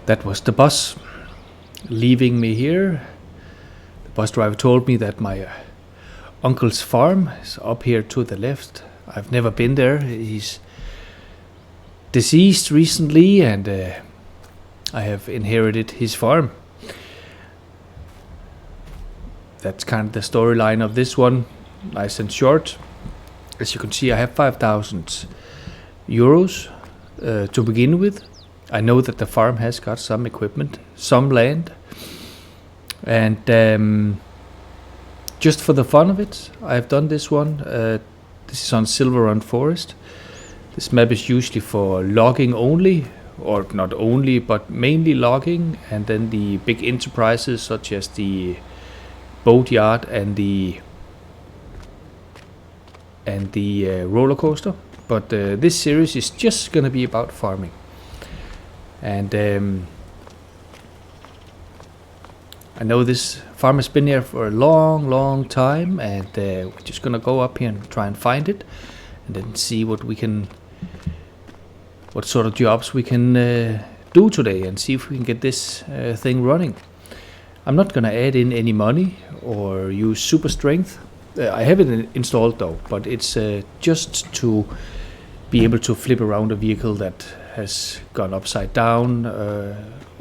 That was the bus leaving me here. The bus driver told me that my uncle's farm is up here to the left. I've never been there. He's deceased recently, and I have inherited his farm. That's kind of the storyline of this one, nice and short. As you can see, I have 5,000 euros to begin with. I know that the farm has got some equipment, some land, and just for the fun of it, I've done this one. This is on SilverRun Forest. This map is usually for logging only, or not only, but mainly logging, and then the big enterprises such as the boatyard and the roller coaster. But this series is just gonna be about farming, and I know this farm has been here for a long time, and we're just gonna go up here and try and find it, and then see what sort of jobs we can do today, and see if we can get this thing running. I'm not gonna add in any money or use super strength. I have it installed though, but it's just to be able to flip around a vehicle that has gone upside down or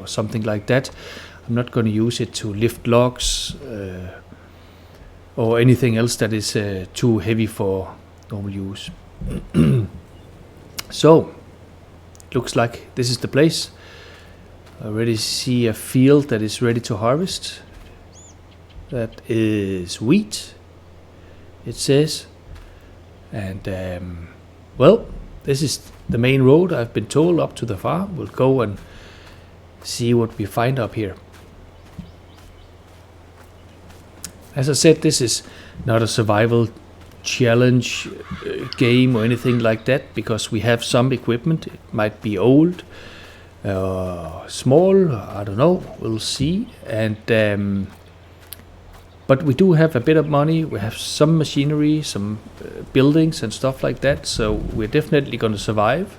something like that. I'm not going to use it to lift logs or anything else that is too heavy for normal use. So, looks like this is the place. I already see a field that is ready to harvest. That is wheat, it says. And well, this is the main road, I've been told, up to the farm. We'll go and see what we find up here. As I said, this is not a survival challenge game or anything like that, because we have some equipment. It might be old, small, I don't know, we'll see. And but we do have a bit of money. We have some machinery, some buildings and stuff like that, so we're definitely going to survive,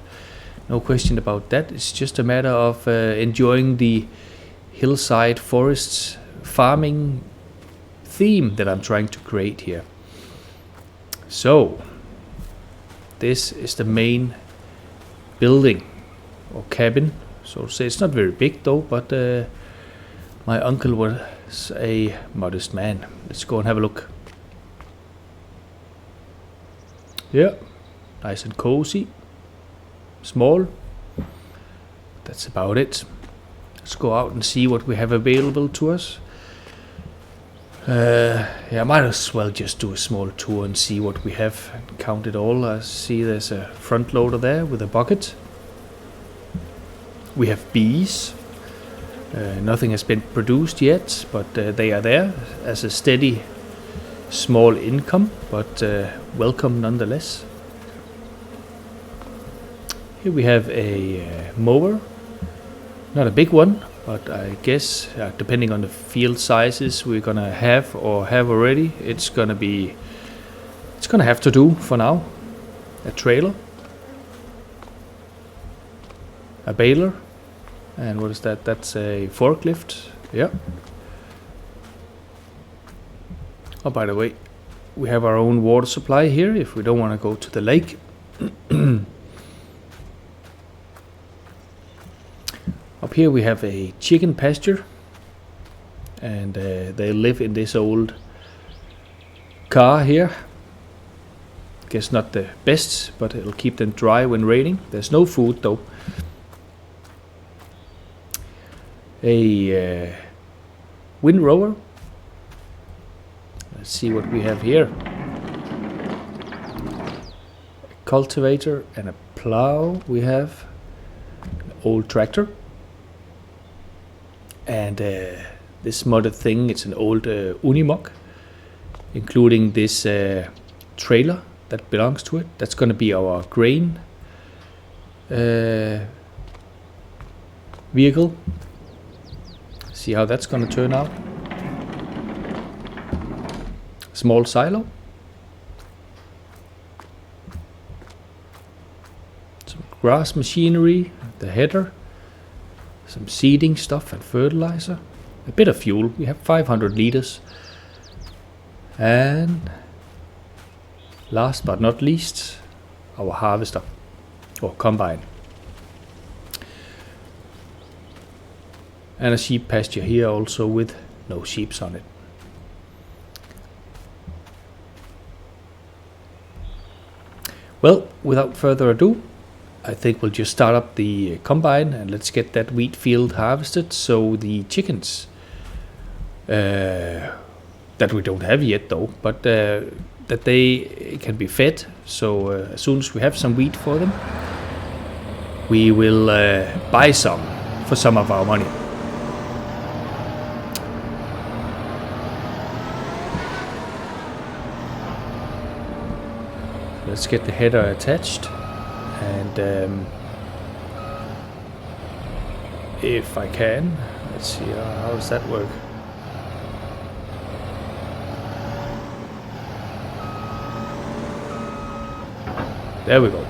no question about that. It's just a matter of enjoying the hillside forests farming theme that I'm trying to create here. So this is the main building or cabin, so to say. It's not very big though, but my uncle was a modest man. Let's go and have a look. Yeah, nice and cozy, small. That's about it. Let's go out and see what we have available to us. Yeah, I might as well just do a small tour and see what we have and count it all. I see there's a front loader there with a bucket. We have bees. Nothing has been produced yet, but they are there as a steady small income, but welcome nonetheless. Here we have a mower, not a big one, but I guess depending on the field sizes we're gonna have or have already, it's gonna have to do for now. A trailer, a baler, and what is that? That's a forklift. Yeah. Oh, by the way, we have our own water supply here if we don't want to go to the lake. Up here we have a chicken pasture, and they live in this old car here. Guess not the best, but it'll keep them dry when raining. There's no food though. A windrower. Let's see what we have here. A cultivator and a plow. We have an old tractor. And this modded thing, it's an old Unimog, including this trailer that belongs to it. That's going to be our grain vehicle. See how that's going to turn out. Small silo. Some grass machinery, the header. some seeding stuff and fertilizer, a bit of fuel. We have 500 liters. And last but not least, our harvester or combine. And a sheep pasture here also with no sheeps on it. Well, without further ado, I think we'll just start up the combine and let's get that wheat field harvested, so the chickens that we don't have yet though, but that they can be fed. So as soon as we have some wheat for them, we will buy some for some of our money. Let's get the header attached, and if I can, let's see, how does that work? There we go.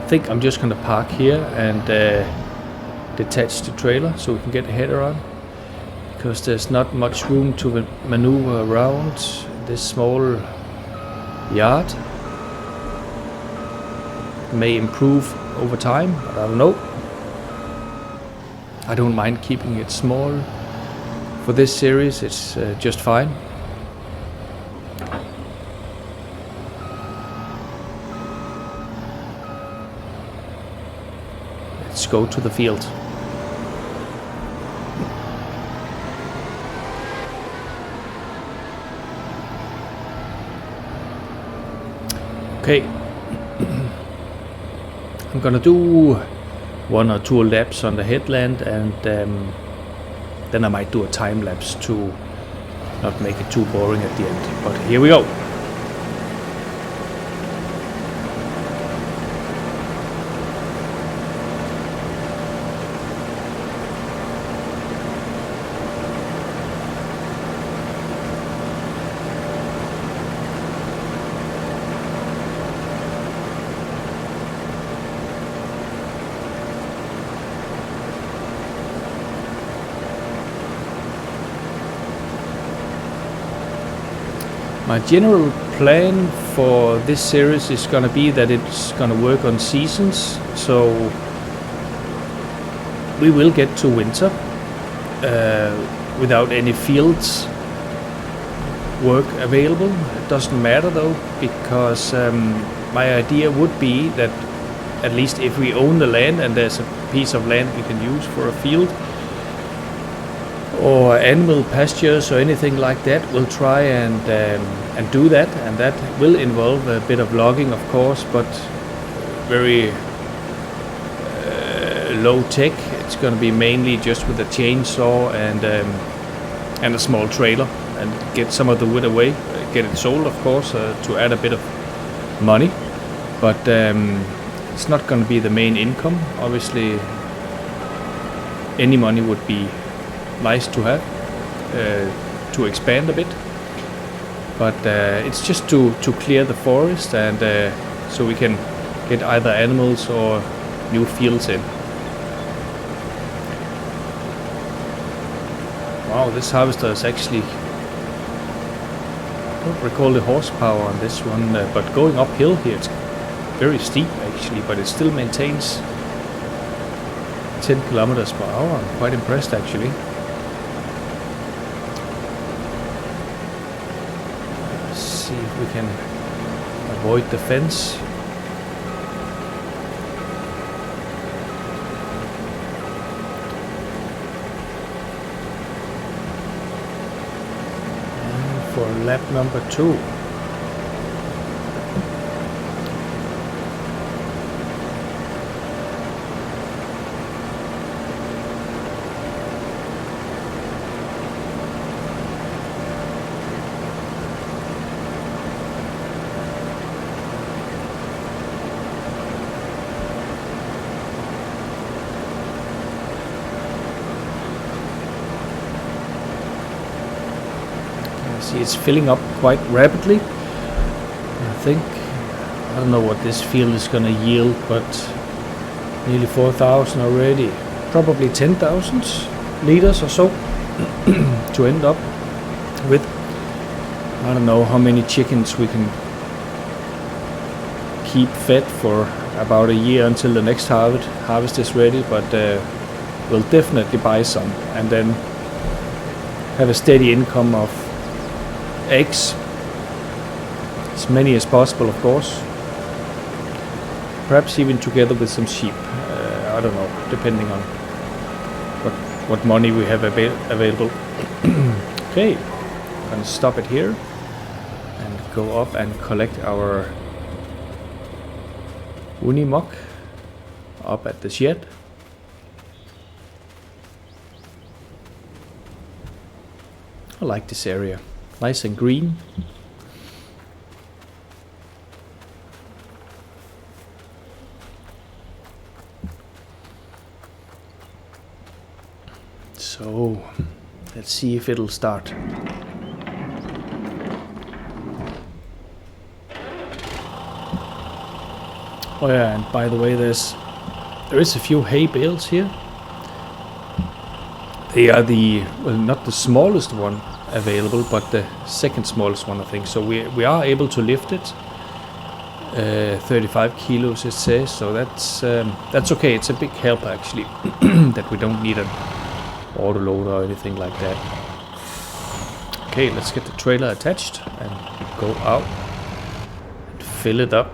I think I'm just going to park here and detach the trailer so we can get the header on, because there's not much room to maneuver around this small yard. It may improve over time, but I don't know. I don't mind keeping it small. For this series it's just fine. Let's go to the field. Okay. I'm gonna do 1 or 2 laps on the headland, and then I might do a time lapse to not make it too boring at the end. But here we go. My general plan for this series is going to be that it's going to work on seasons, so we will get to winter without any fields work available. It doesn't matter though, because my idea would be that at least if we own the land and there's a piece of land we can use for a field or animal pastures or anything like that, we'll try and do that, and that will involve a bit of logging, of course, but very low tech. It's going to be mainly just with a chainsaw and a small trailer, and get some of the wood away, get it sold, of course, to add a bit of money, but it's not going to be the main income. Obviously, any money would be nice to have to expand a bit, but it's just to clear the forest, and so we can get either animals or new fields in. Wow, this harvester is actually, I don't recall the horsepower on this one, but going uphill here it's very steep actually, but it still maintains 10 kilometers per hour. I'm quite impressed actually. See if we can avoid the fence. And for lap number 2. See, it's filling up quite rapidly. I don't know what this field is gonna yield, but nearly 4,000 already. Probably 10,000 liters or so to end up with. I don't know how many chickens we can keep fed for about a year until the next harvest is ready, but we'll definitely buy some and then have a steady income of eggs, as many as possible, of course. Perhaps even together with some sheep. I don't know, depending on what money we have available. Okay, I'm gonna stop it here and go up and collect our Unimog up at the shed. I like this area, nice and green. So let's see if it'll start. Oh yeah, and by the way, there is a few hay bales here. They are not the smallest one available, but the second smallest one, I think. So we are able to lift it. 35 kilos it says, so that's okay. It's a big help actually that we don't need an auto loader or anything like that. Okay, let's get the trailer attached and go out and fill it up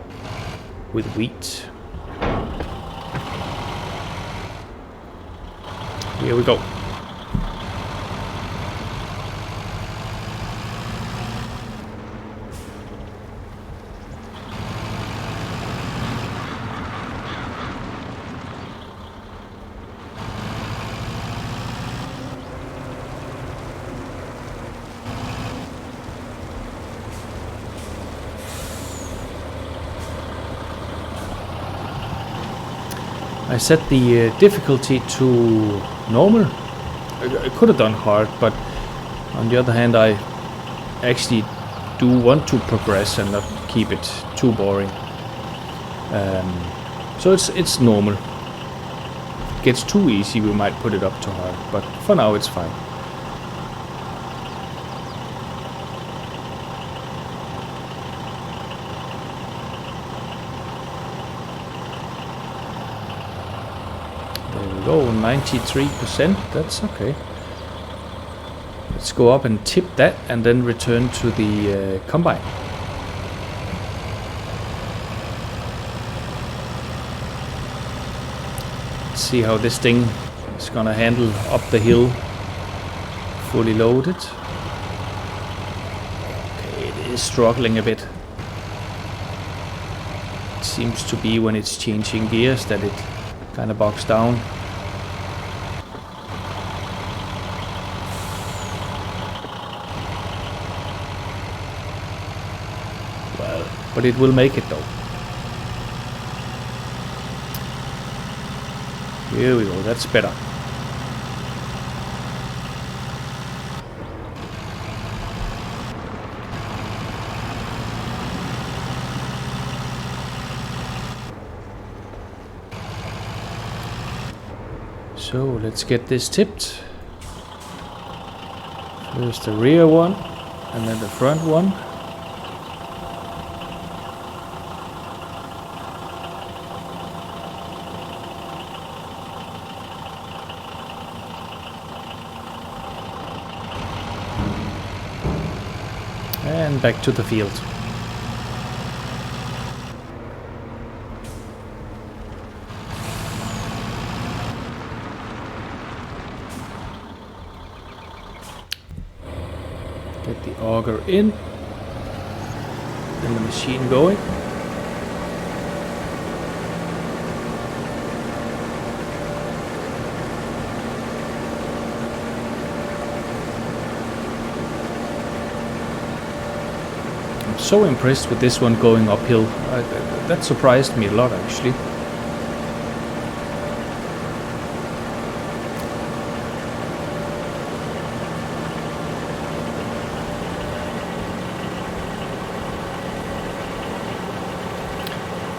with wheat. Here we go. I set the difficulty to normal. I could have done hard, but on the other hand, I actually do want to progress and not keep it too boring. So it's normal. If it gets too easy, we might put it up to hard, but for now it's fine. Go 93%, that's okay. Let's go up and tip that and then return to the combine. Let's see how this thing is gonna handle up the hill fully loaded. Okay, it is struggling a bit. It seems to be when it's changing gears that it kind of bogs down. But it will make it though. Here we go, that's better. So let's get this tipped. First the rear one and then the front one. And back to the field. Get the auger in and the machine going. So impressed with this one going uphill. That surprised me a lot actually.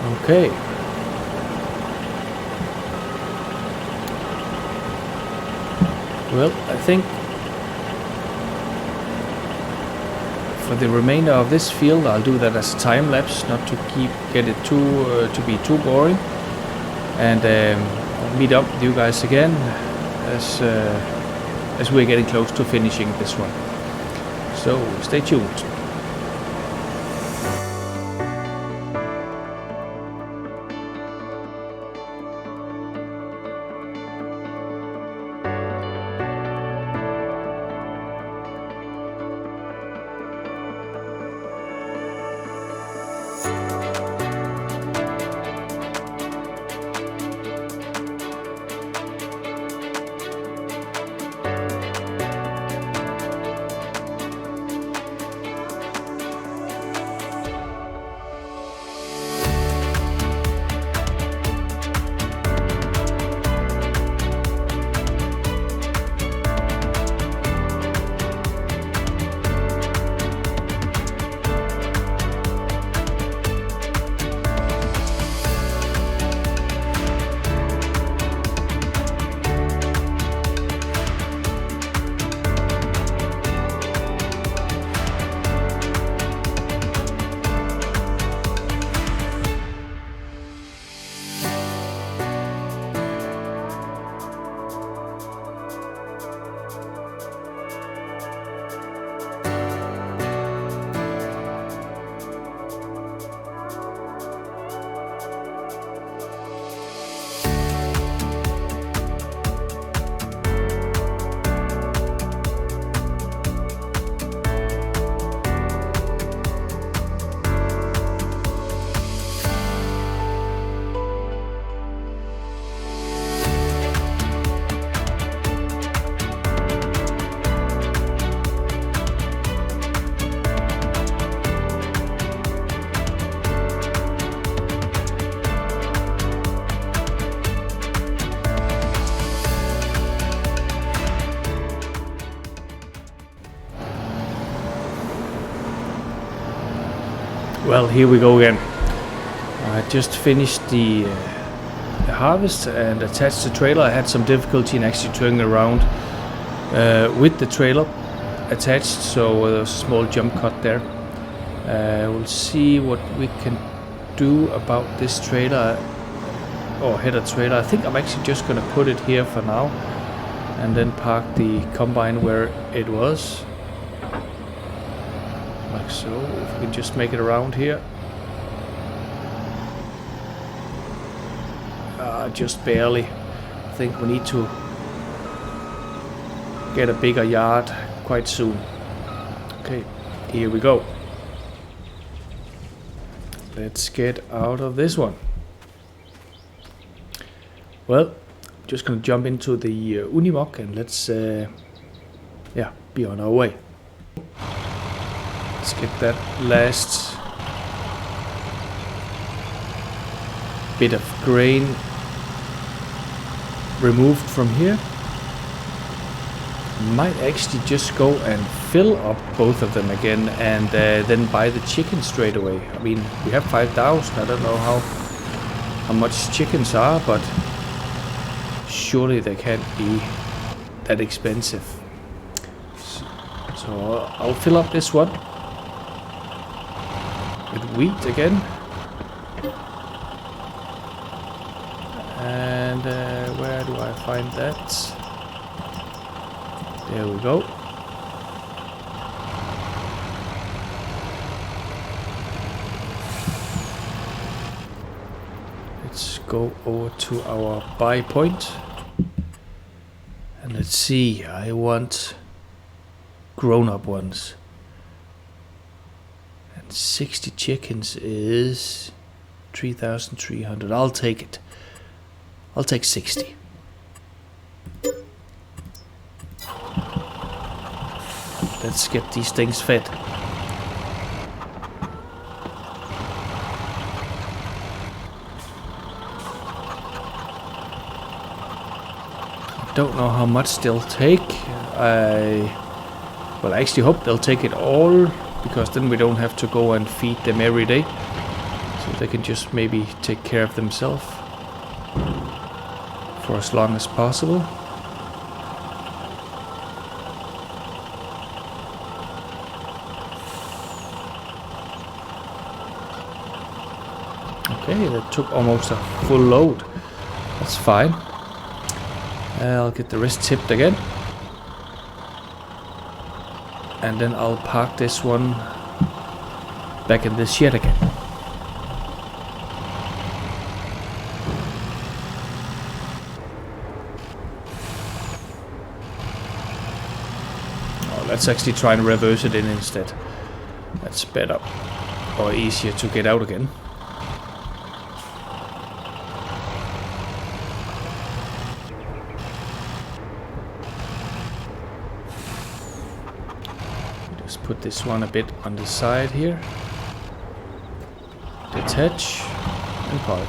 Okay. Well, I think for the remainder of this field, I'll do that as a time lapse, not to get it to be too boring. And I'll meet up with you guys again as we're getting close to finishing this one. So stay tuned. Well, here we go again. I just finished the harvest and attached the trailer. I had some difficulty in actually turning around with the trailer attached, so there was a small jump cut there. We'll see what we can do about this trailer, or header trailer. I think I'm actually just going to put it here for now and then park the combine where it was. Like so, if we can just make it around here. Just barely. I think we need to get a bigger yard quite soon. Okay, here we go. Let's get out of this one. Well, just gonna jump into the Unimog and let's be on our way. Let's get that last bit of grain removed from here. Might actually just go and fill up both of them again and then buy the chicken straight away. I mean, we have 5,000. I don't know how much chickens are, but surely they can't be that expensive. So I'll fill up this one with wheat again, and where do I find that? There we go. Let's go over to our buy point and let's see. I want grown-up ones. 60 chickens is 3,300. I'll take it. I'll take 60. Let's get these things fed. I don't know how much they'll take. I actually hope they'll take it all, because then we don't have to go and feed them every day. So They can just maybe take care of themselves for as long as possible. Okay, that took almost a full load. That's fine. I'll get the rest tipped again. And then I'll park this one back in the shed again. Oh, let's actually try and reverse it in instead. That's better or easier to get out again. Just put this one a bit on the side here. Detach and park.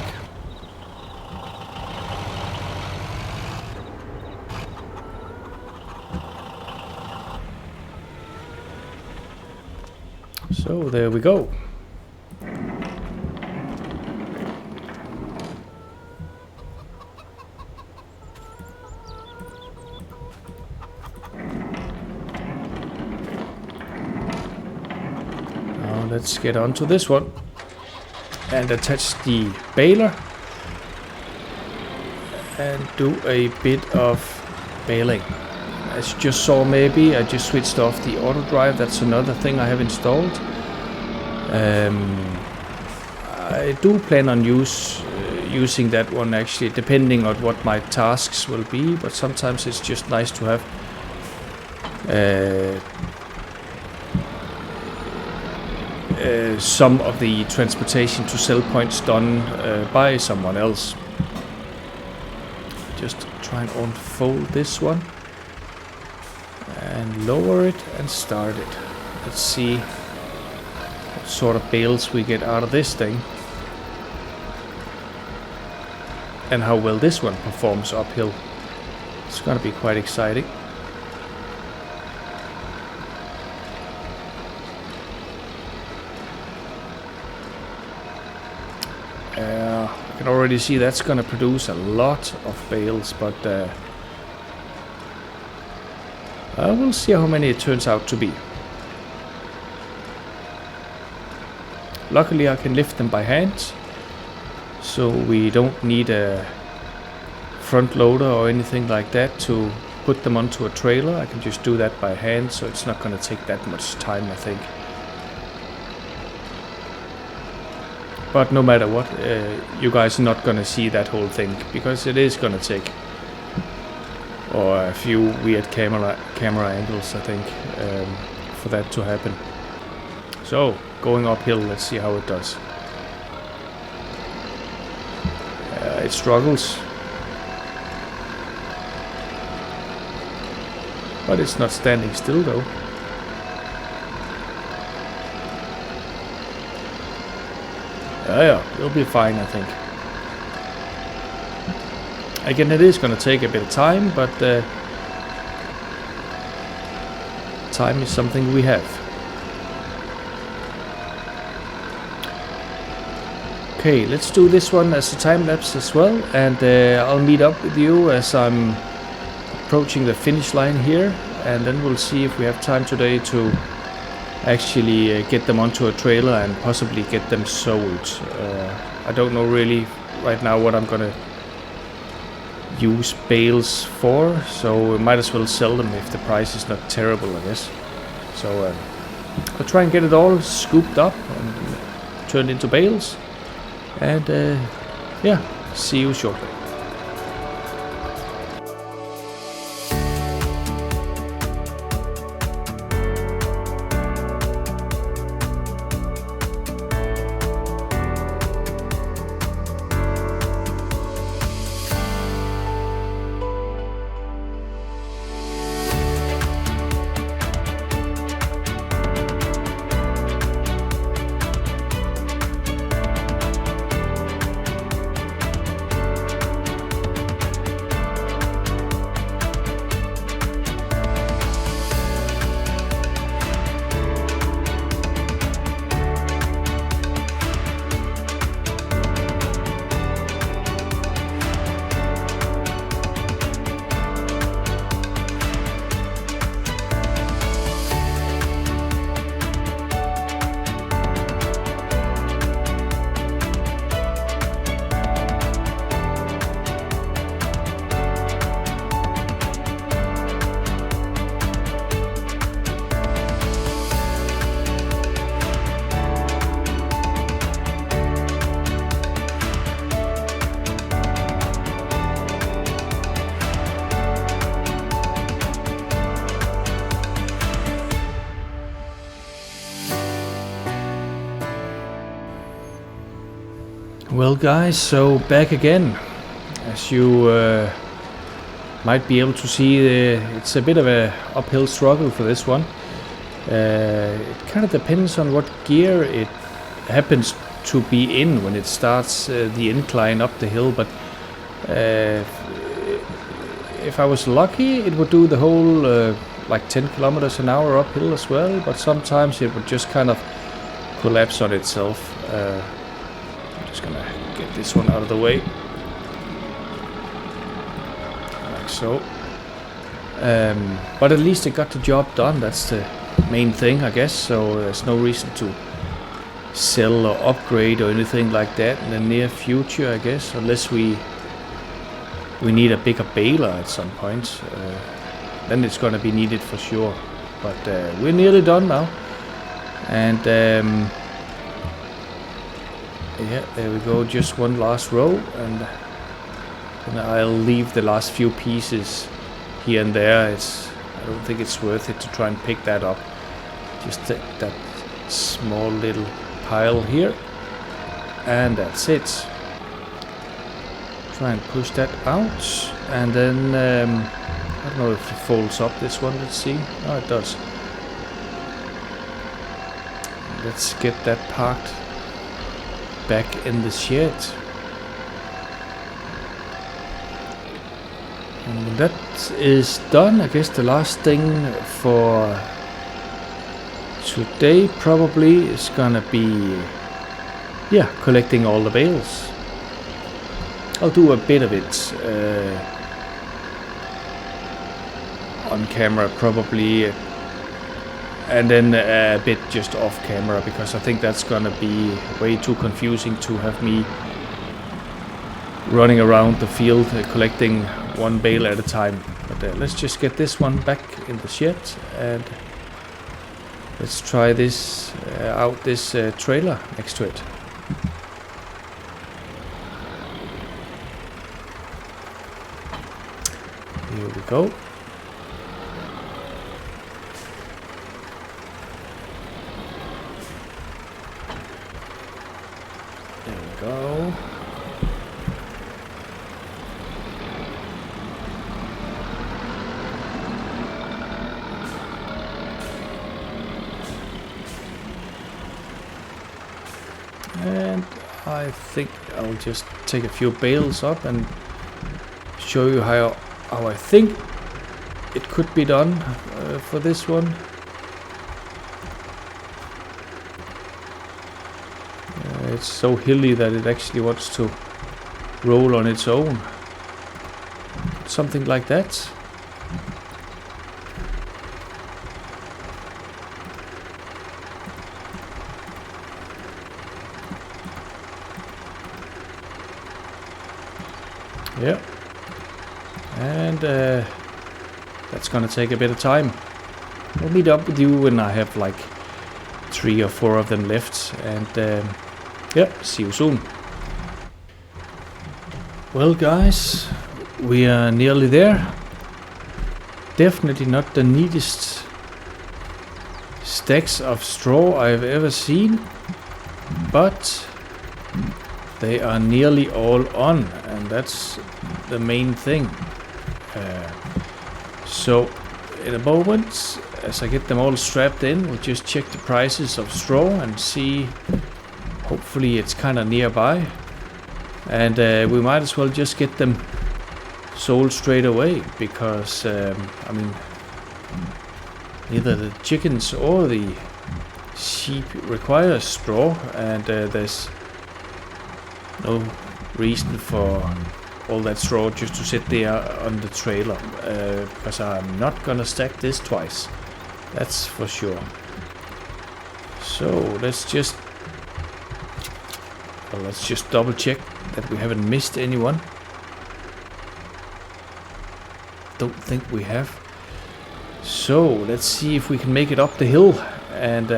So there we go. Now let's get on to this one and attach the baler and do a bit of baling. As you just saw, maybe I just switched off the auto drive. That's another thing I have installed. I do plan on using that one actually, depending on what my tasks will be, but sometimes it's just nice to have some of the transportation to sell points done by someone else. Just try and unfold this one and lower it and start it. Let's see what sort of bales we get out of this thing and how well this one performs uphill. It's gonna be quite exciting. I can already see that's gonna produce a lot of bales, but we'll see how many it turns out to be. Luckily I can lift them by hand, so we don't need a front loader or anything like that to put them onto a trailer. I can just do that by hand, so it's not going to take that much time, I think. But no matter what, you guys are not going to see that whole thing, because it is going to take a few weird camera angles, I think, for that to happen. So, going uphill, let's see how it does. It struggles, but it's not standing still though. Yeah, it'll be fine, I think. Again, it is going to take a bit of time, but time is something we have. Okay, let's do this one as a time lapse as well, and I'll meet up with you as I'm approaching the finish line here, and then we'll see if we have time today to actually get them onto a trailer and possibly get them sold. I don't know really right now what I'm gonna use bales for, so we might as well sell them if the price is not terrible, I guess. So I'll try and get it all scooped up and turned into bales. And yeah, see you shortly. Well guys, so back again. As you might be able to see, it's a bit of a uphill struggle for this one. It kind of depends on what gear it happens to be in when it starts the incline up the hill, but if I was lucky it would do the whole like 10 kilometers an hour uphill as well, but sometimes it would just kind of collapse on itself. I'm just gonna get this one out of the way, like so. But at least it got the job done. That's the main thing, I guess. So there's no reason to sell or upgrade or anything like that in the near future, I guess, unless we need a bigger baler at some point. Then it's gonna be needed for sure. But we're nearly done now, and yeah, there we go. Just one last row, and then I'll leave the last few pieces here and there. I don't think it's worth it to try and pick that up. Just take that small little pile here, and that's it. Try and push that out, and then I don't know if it folds up this one. Let's see. Oh, it does. Let's get that parked back in the shed. And when that is done, I guess the last thing for today probably is gonna be, yeah, collecting all the bales. I'll do a bit of it on camera probably, and then a bit just off camera, because I think that's gonna be way too confusing to have me running around the field collecting one bale at a time. But let's just get this one back in the shed, and let's try this out, this trailer next to it. Here we go. There we go. And I think I'll just take a few bales up and show you how I think it could be done for this one. It's so hilly that it actually wants to roll on its own. Something like that. Yeah, and that's gonna take a bit of time. I'll meet up with you when I have like 3 or 4 of them left, and yeah, see you soon. Well guys, we are nearly there. Definitely not the neatest stacks of straw I've ever seen, but they are nearly all on, and that's the main thing. So in a moment, as I get them all strapped in, we'll just check the prices of straw and see. Hopefully it's kind of nearby, and we might as well just get them sold straight away, because I mean, neither the chickens or the sheep require straw, and there's no reason for all that straw just to sit there on the trailer, because I'm not gonna stack this twice, that's for sure. So let's just double check that we haven't missed anyone. Don't think we have. So let's see if we can make it up the hill and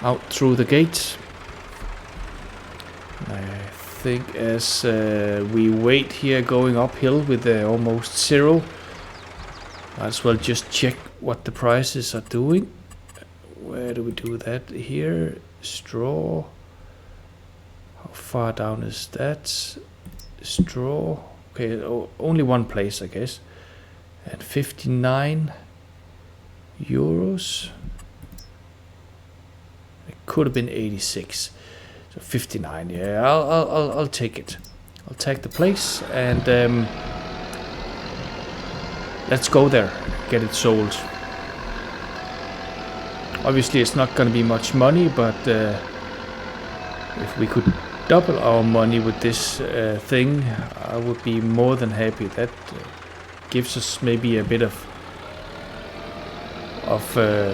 out through the gate. I think as we wait here going uphill with almost 0, might as well just check what the prices are doing. Where do we do that? Here, straw. How far down is that? Straw. Okay, only one place, I guess. And 59 euros. It could have been 86. So 59. Yeah, I'll take it. I'll take the place and let's go there. Get it sold. Obviously, it's not going to be much money, but if we could double our money with this thing, I would be more than happy. That gives us maybe a bit of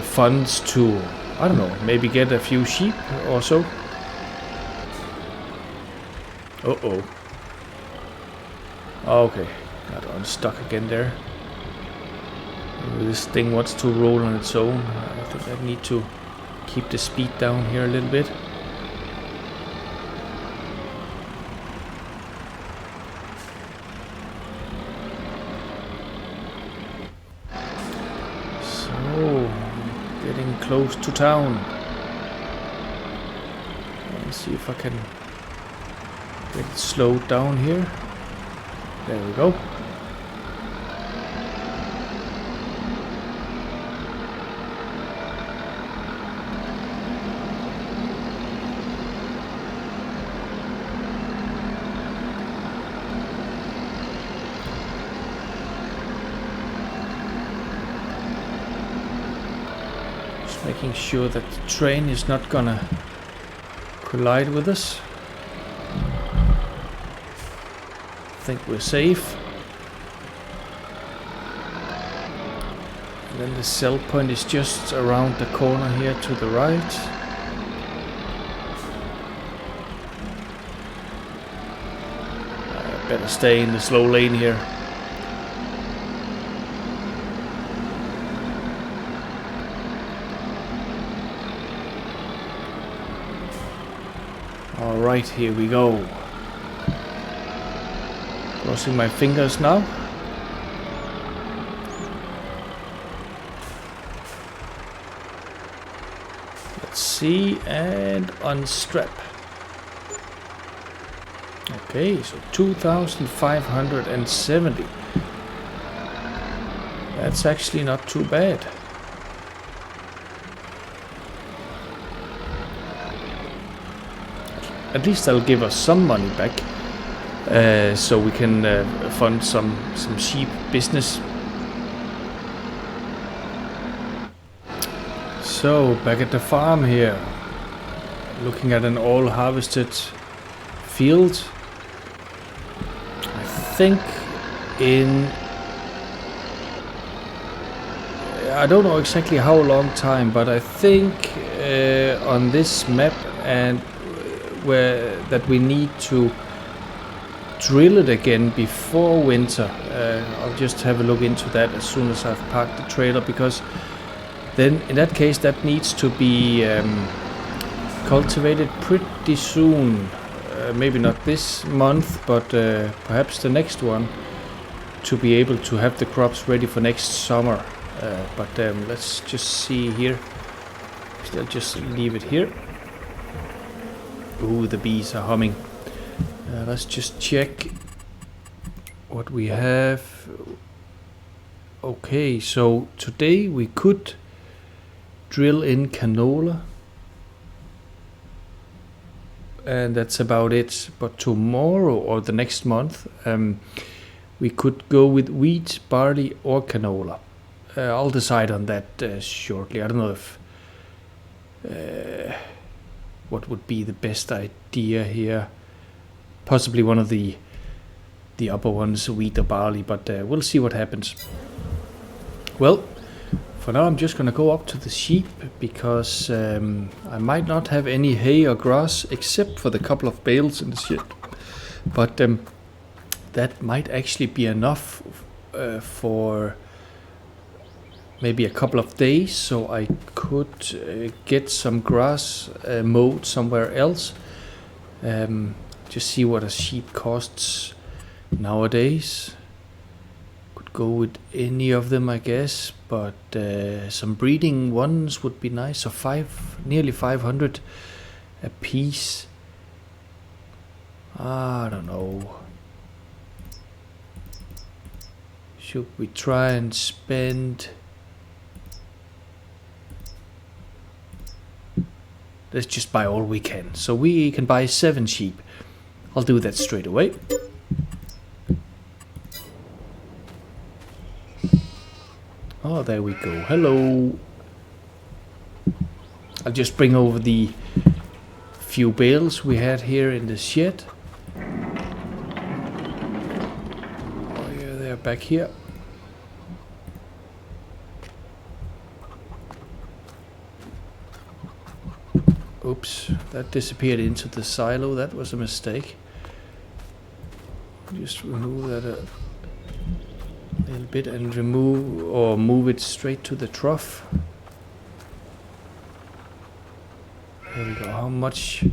funds to, I don't know, maybe get a few sheep or so. Uh-oh. Okay, got unstuck again there. This thing wants to roll on its own. I think I need to keep the speed down here a little bit. So, getting close to town. Let's see if I can get it slowed down here. There we go. Making sure that the train is not gonna collide with us. I think we're safe. And then the sell point is just around the corner here to the right. I better stay in the slow lane here. Alright, here we go. Crossing my fingers now. Let's see, and unstrap. Okay, so 2,570. That's actually not too bad. At least that'll give us some money back, so we can fund some sheep business. So back at the farm here, looking at an all harvested field. I think I don't know exactly how long time, but I think on this map and that we need to drill it again before winter. I'll just have a look into that as soon as I've parked the trailer, because then in that case that needs to be cultivated pretty soon. Maybe not this month, but perhaps the next one, to be able to have the crops ready for next summer. But let's just see here. I'll just leave it here. Ooh, the bees are humming. Let's just check what we have. Okay, so today we could drill in canola. And that's about it. But tomorrow or the next month, we could go with wheat, barley or canola. I'll decide on that shortly. I don't know if what would be the best idea here. Possibly one of the upper ones, wheat or barley, but we'll see what happens. Well, for now I'm just gonna go up to the sheep, because I might not have any hay or grass except for the couple of bales in the shed. But that might actually be enough for maybe a couple of days, so I could get some grass mowed somewhere else. Just see what a sheep costs nowadays. Could go with any of them, I guess, but some breeding ones would be nice. So nearly 500 a piece. I don't know. Should we try and spend... Let's just buy all we can. So we can buy 7 sheep. I'll do that straight away. Oh, there we go. Hello. I'll just bring over the few bales we had here in the shed. Oh yeah, they're back here. Oops, that disappeared into the silo. That was a mistake. Just remove that a little bit and remove or move it straight to the trough. There we go. How much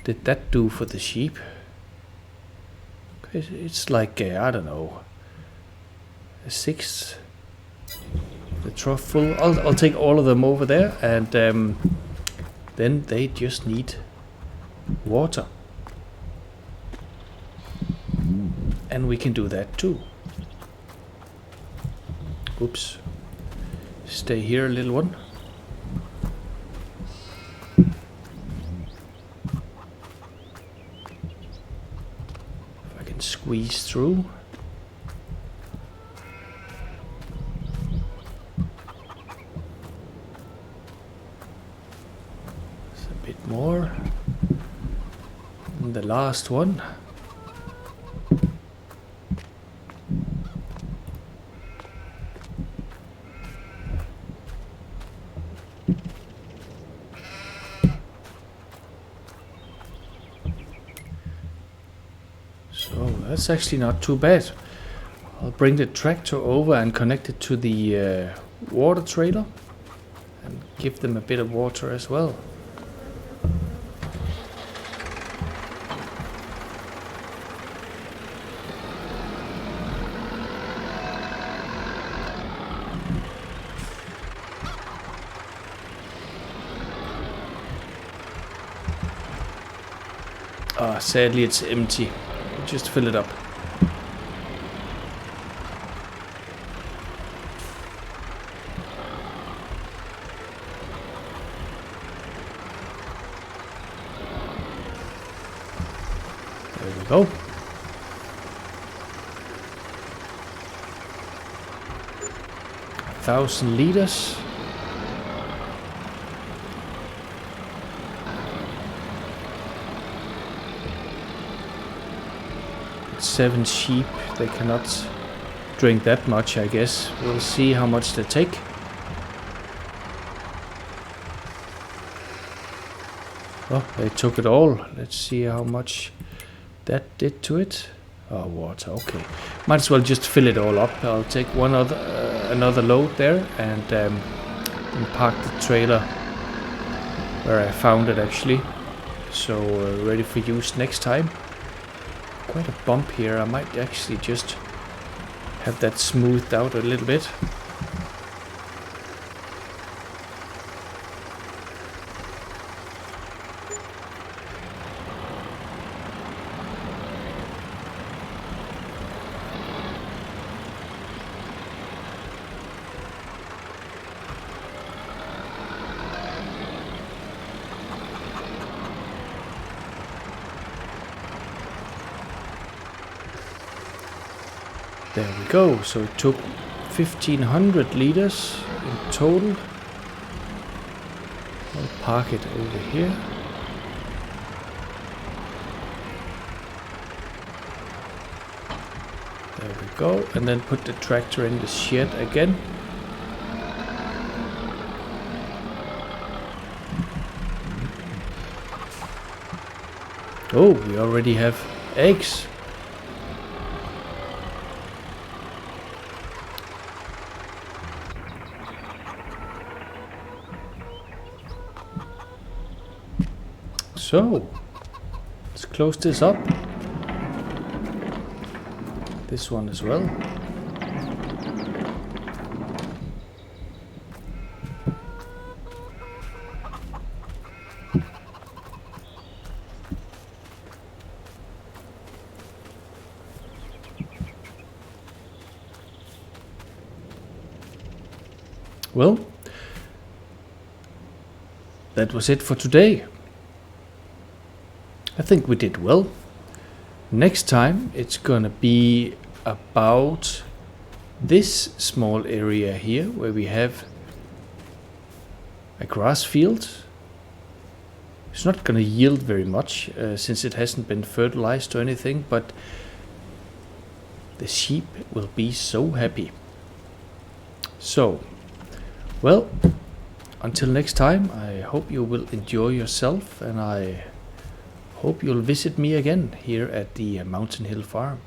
did that do for the sheep? It's like, I don't know, a sixth. The trough full. I'll take all of them over there, and then they just need water. And we can do that too. Oops. Stay here, little one. If I can squeeze through. It's a bit more. And the last one. That's actually not too bad. I'll bring the tractor over and connect it to the water trailer and give them a bit of water as well. Sadly it's empty. Just fill it up. There we go. $1,000 liters. Seven sheep, they cannot drink that much, I guess. We'll see how much they take. Oh, they took it all. Let's see how much that did to it. Oh, water, okay. Might as well just fill it all up. I'll take another load there and park the trailer where I found it actually. So ready for use next time. Quite a bump here. I might actually just have that smoothed out a little bit. There we go. So it took 1,500 liters in total. I'll park it over here. There we go. And then put the tractor in the shed again. Oh, we already have eggs. So, let's close this up. This one as well. well, that was it for today. I think we did well. Next time it's gonna be about this small area here where we have a grass field. It's not gonna yield very much since it hasn't been fertilized or anything, but the sheep will be so happy. So, well, until next time, I hope you will enjoy yourself, and I hope you'll visit me again here at the Mountain Hill Farm.